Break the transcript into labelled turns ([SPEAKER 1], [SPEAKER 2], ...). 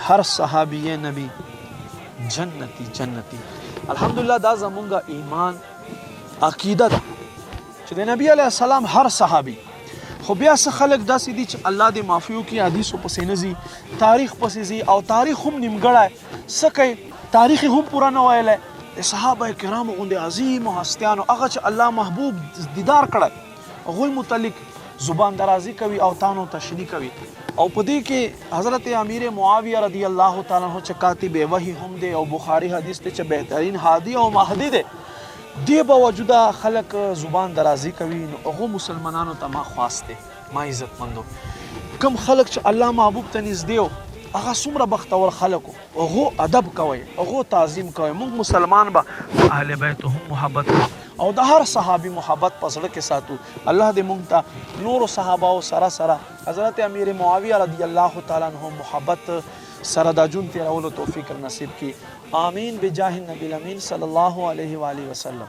[SPEAKER 1] هر صحابی نبی جنتی جنتی. الحمدلله دا زمونږ ایمان عقیده ده چې د نبی علیه السلام هر صحابي. خو بیا څه خلک داسې دي چې الله دې معافي وکړي حدیثو پسې نه ځي، تاریخ پسې ځي او تاریخ هم نیمګړی څه کوي، تاریخ یې هم پوره نه ویلی. د صحابه کرامو غوندې عظیمو هستیانو هغه چې الله محبوب دیدار کړی هغوی متعلق زبان درازي کوي او تانو تشریح کوي. او په دې کې حضرت امیر معاویه رضی الله تعالی عنہ چې کاتب وحی هم دی او بخاری حدیث دی چې بهترین هادي او مهدی دی، دې باوجوده خلک زبان درازي کوي. نو هغو مسلمانانو ته ما خواست دی، ما عزتمندو، کم خلک چې الله محبوب ته نږدې و هغه څومره بختور خلک و، هغو ادب کوئ، هغو تعظیم کوئ. موږ مسلمان به اهل بیت هم محبت کوو او د هر صحابي محبت په زړه کې ساتو. الله دې موږ ته نورو صحاباو سره سره حضرت امیر معاویه رضی الله تعالی عنہ محبت سره دا جون تیرولو توفیق نصیب کی. آمین بجاه النبی الامین صلی الله علیه و آله وسلم.